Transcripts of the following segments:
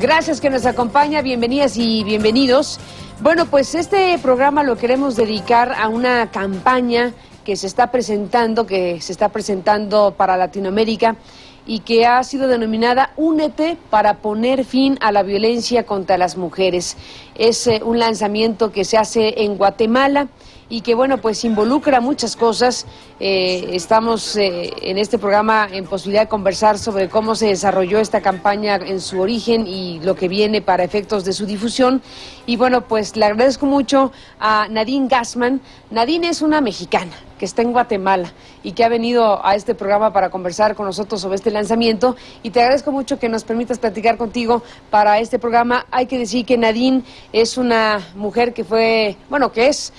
Gracias que nos acompaña, bienvenidas y bienvenidos. Bueno, pues este programa lo queremos dedicar a una campaña que se está presentando para Latinoamérica y que ha sido denominada Únete para poner fin a la violencia contra las mujeres. Es un lanzamiento que se hace en Guatemala y que, bueno, pues involucra muchas cosas. Estamos en este programa en posibilidad de conversar sobre cómo se desarrolló esta campaña en su origen y lo que viene para efectos de su difusión. Y bueno, pues le agradezco mucho a Nadine Gassman. Nadine es una mexicana que está en Guatemala y que ha venido a este programa para conversar con nosotros sobre este lanzamiento, y te agradezco mucho que nos permitas platicar contigo para este programa. Hay que decir que Nadine es una mujer que es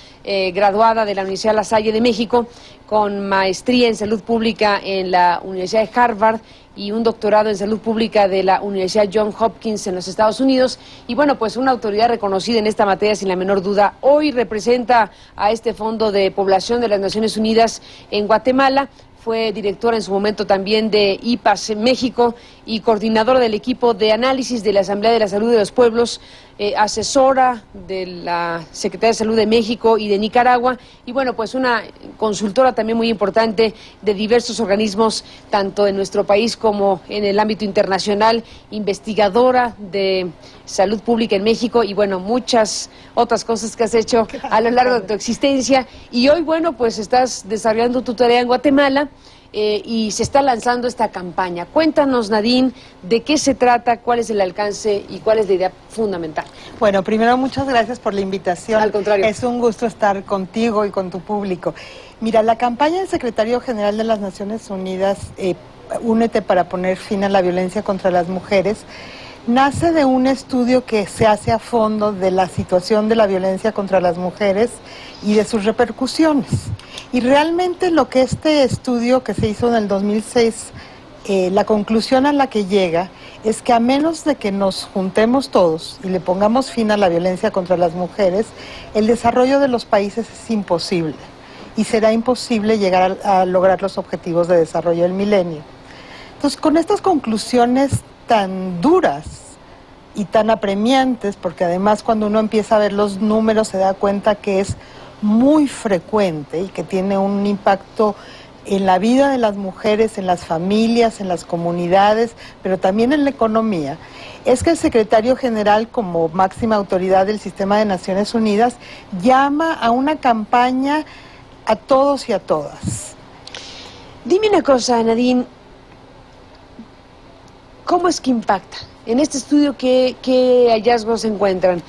graduada de la Universidad La Salle de México, con maestría en salud pública en la Universidad de Harvard y un doctorado en salud pública de la Universidad Johns Hopkins en los Estados Unidos, y bueno, pues una autoridad reconocida en esta materia sin la menor duda. Hoy representa a este Fondo de Población de las Naciones Unidas en Guatemala. Fue directora en su momento también de IPAS en México y coordinadora del equipo de análisis de la Asamblea de la Salud de los Pueblos, asesora de la Secretaría de Salud de México y de Nicaragua, y bueno, pues una consultora también muy importante de diversos organismos, tanto en nuestro país como en el ámbito internacional, investigadora de salud pública en México, y bueno, muchas otras cosas que has hecho a lo largo de tu existencia. Y hoy, bueno, pues estás desarrollando tu tarea en Guatemala y se está lanzando esta campaña. Cuéntanos, Nadine, de qué se trata, cuál es el alcance y cuál es la idea fundamental. Bueno, primero, muchas gracias por la invitación. Al contrario. Es un gusto estar contigo y con tu público. Mira, la campaña del Secretario General de las Naciones Unidas, Únete para poner fin a la violencia contra las mujeres, nace de un estudio que se hace a fondo de la situación de la violencia contra las mujeres y de sus repercusiones. Y realmente lo que este estudio que se hizo en el 2006, la conclusión a la que llega es que a menos de que nos juntemos todos y le pongamos fin a la violencia contra las mujeres, el desarrollo de los países es imposible y será imposible llegar a lograr los objetivos de desarrollo del milenio. Entonces, con estas conclusiones tan duras y tan apremiantes, porque además cuando uno empieza a ver los números se da cuenta que es muy frecuente y que tiene un impacto en la vida de las mujeres, en las familias, en las comunidades, pero también en la economía, es que el secretario general, como máxima autoridad del sistema de Naciones Unidas, llama a una campaña a todos y a todas. Dime una cosa, Nadine, ¿cómo es que impacta? En este estudio, ¿qué hallazgos se encuentran?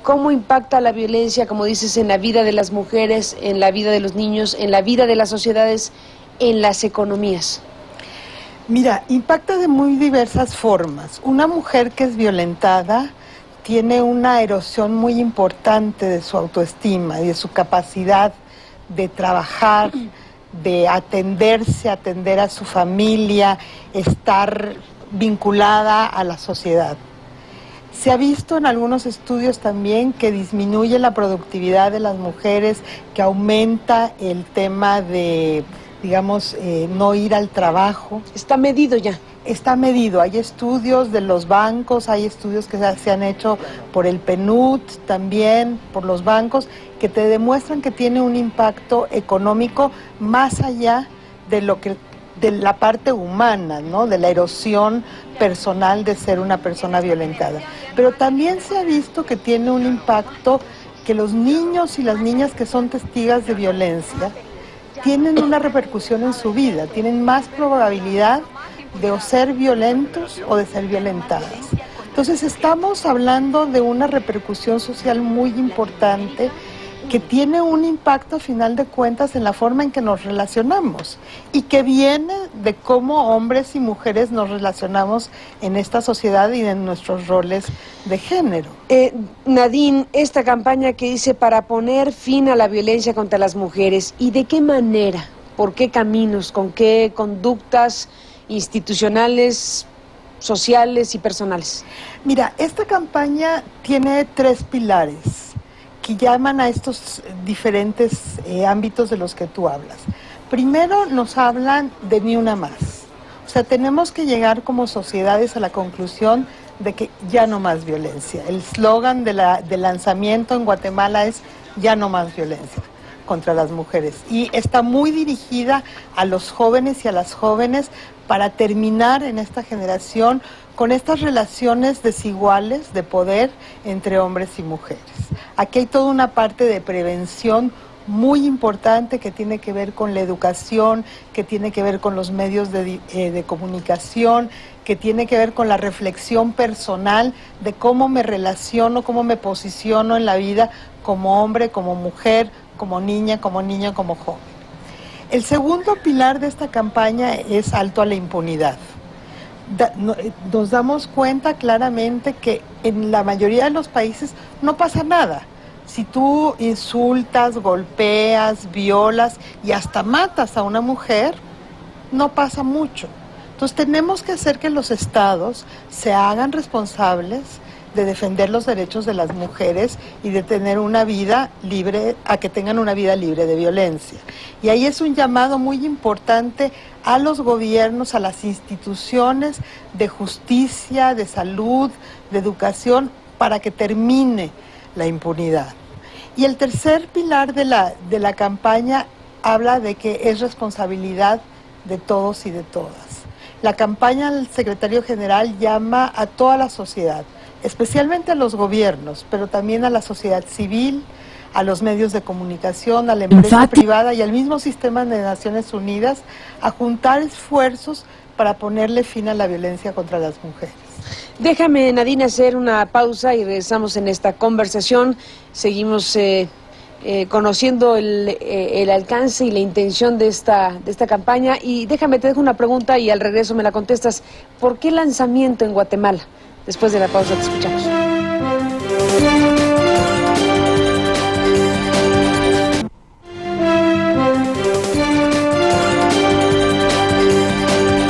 ¿Cómo impacta la violencia, como dices, en la vida de las mujeres, en la vida de los niños, en la vida de las sociedades, en las economías? Mira, impacta de muy diversas formas. Una mujer que es violentada tiene una erosión muy importante de su autoestima y de su capacidad de trabajar, de atenderse, atender a su familia, estar vinculada a la sociedad. Se ha visto en algunos estudios también que disminuye la productividad de las mujeres, que aumenta el tema de, digamos, no ir al trabajo. ¿Está medido ya? Está medido. Hay estudios de los bancos, hay estudios que se han hecho por el PNUD también, por los bancos, que te demuestran que tiene un impacto económico más allá de lo que de la parte humana, ¿no? De la erosión personal de ser una persona violentada. Pero también se ha visto que tiene un impacto que los niños y las niñas que son testigos de violencia tienen una repercusión en su vida, tienen más probabilidad de o ser violentos o de ser violentadas. Entonces estamos hablando de una repercusión social muy importante que tiene un impacto a final de cuentas en la forma en que nos relacionamos y que viene de cómo hombres y mujeres nos relacionamos en esta sociedad y en nuestros roles de género. Nadine, esta campaña que dice para poner fin a la violencia contra las mujeres, ¿y de qué manera? ¿Por qué caminos? ¿Con qué conductas institucionales, sociales y personales? Mira, esta campaña tiene 3 pilares que llaman a estos diferentes ámbitos de los que tú hablas. Primero nos hablan de ni una más. O sea, tenemos que llegar como sociedades a la conclusión de que ya no más violencia. El eslogan del lanzamiento en Guatemala es ya no más violencia contra las mujeres. Y está muy dirigida a los jóvenes y a las jóvenes para terminar en esta generación con estas relaciones desiguales de poder entre hombres y mujeres. Aquí hay toda una parte de prevención muy importante que tiene que ver con la educación, que tiene que ver con los medios de comunicación, que tiene que ver con la reflexión personal de cómo me relaciono, cómo me posiciono en la vida como hombre, como mujer, como niña, como niño, como joven. El segundo pilar de esta campaña es alto a la impunidad. Nos damos cuenta claramente que en la mayoría de los países no pasa nada. Si tú insultas, golpeas, violas y hasta matas a una mujer, no pasa mucho. Entonces tenemos que hacer que los estados se hagan responsables de defender los derechos de las mujeres y de tener una vida libre, a que tengan una vida libre de violencia. Y ahí es un llamado muy importante a los gobiernos, a las instituciones de justicia, de salud, de educación, para que termine la impunidad. Y el tercer pilar de la campaña habla de que es responsabilidad de todos y de todas. La campaña del secretario general llama a toda la sociedad, especialmente a los gobiernos, pero también a la sociedad civil, a los medios de comunicación, a la empresa privada y al mismo sistema de Naciones Unidas, a juntar esfuerzos para ponerle fin a la violencia contra las mujeres. Déjame, Nadine, hacer una pausa y regresamos en esta conversación. Seguimos conociendo el alcance y la intención de esta campaña. Y déjame, te dejo una pregunta y al regreso me la contestas. ¿Por qué lanzamiento en Guatemala? Después de la pausa te escuchamos.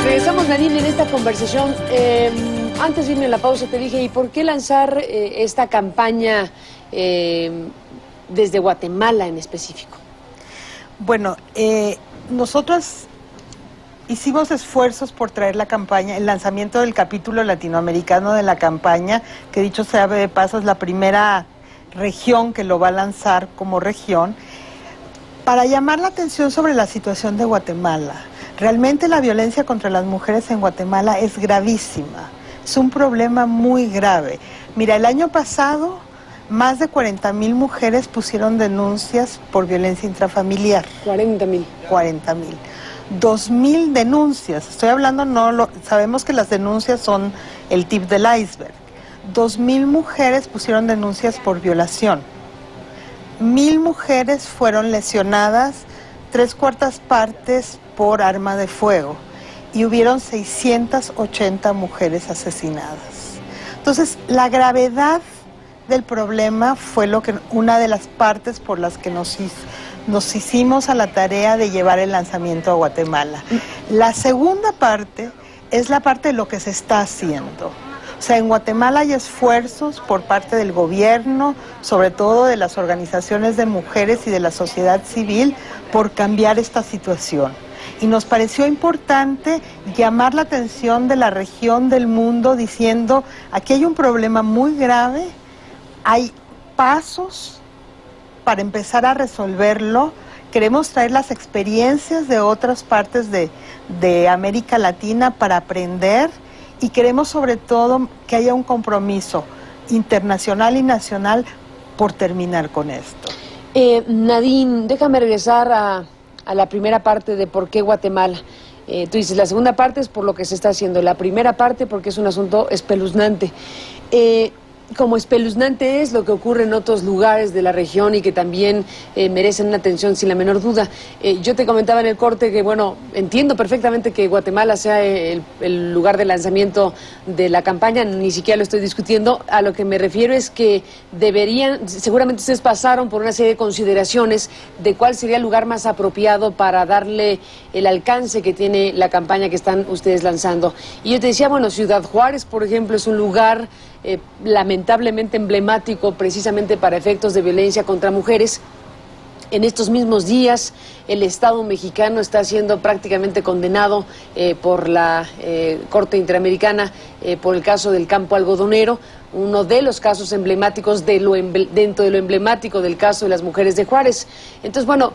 Regresamos, Nadine, en esta conversación. Antes de irme a la pausa te dije, ¿y por qué lanzar esta campaña desde Guatemala en específico? Bueno, nosotros hicimos esfuerzos por traer la campaña, el lanzamiento del capítulo latinoamericano de la campaña, que dicho sea de paso es la primera región que lo va a lanzar como región, para llamar la atención sobre la situación de Guatemala. Realmente la violencia contra las mujeres en Guatemala es gravísima, es un problema muy grave. Mira, el año pasado más de 40,000 mujeres pusieron denuncias por violencia intrafamiliar. 40,000. 40,000. 2,000 denuncias, estoy hablando, sabemos que las denuncias son el tip del iceberg. 2,000 mujeres pusieron denuncias por violación. 1,000 mujeres fueron lesionadas, 3/4 partes por arma de fuego. Y hubieron 680 mujeres asesinadas. Entonces, la gravedad del problema fue una de las partes por las que nos hicimos a la tarea de llevar el lanzamiento a Guatemala. La segunda parte es la parte de lo que se está haciendo. O sea, en Guatemala hay esfuerzos por parte del gobierno, sobre todo de las organizaciones de mujeres y de la sociedad civil, por cambiar esta situación. Y nos pareció importante llamar la atención de la región, del mundo, diciendo, aquí hay un problema muy grave, hay pasos para empezar a resolverlo. Queremos traer las experiencias de otras partes de América Latina para aprender y queremos sobre todo que haya un compromiso internacional y nacional por terminar con esto. Nadine, déjame regresar a la primera parte de por qué Guatemala. Tú dices, la segunda parte es por lo que se está haciendo, la primera parte porque es un asunto espeluznante. Como espeluznante es lo que ocurre en otros lugares de la región y que también merecen una atención sin la menor duda. Yo te comentaba en el corte que, bueno, entiendo perfectamente que Guatemala sea el lugar de lanzamiento de la campaña, ni siquiera lo estoy discutiendo. A lo que me refiero es que seguramente ustedes pasaron por una serie de consideraciones de cuál sería el lugar más apropiado para darle el alcance que tiene la campaña que están ustedes lanzando. Y yo te decía, bueno, Ciudad Juárez, por ejemplo, es un lugar lamentablemente emblemático precisamente para efectos de violencia contra mujeres. En estos mismos días, el Estado mexicano está siendo prácticamente condenado por la Corte Interamericana por el caso del campo algodonero, uno de los casos emblemáticos dentro de lo emblemático del caso de las mujeres de Juárez. Entonces, bueno,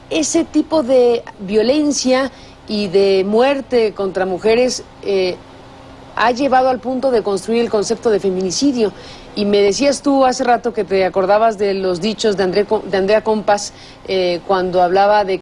ese tipo de violencia y de muerte contra mujeres ha llevado al punto de construir el concepto de feminicidio. Y me decías tú hace rato que te acordabas de los dichos de Andrea Compas cuando hablaba de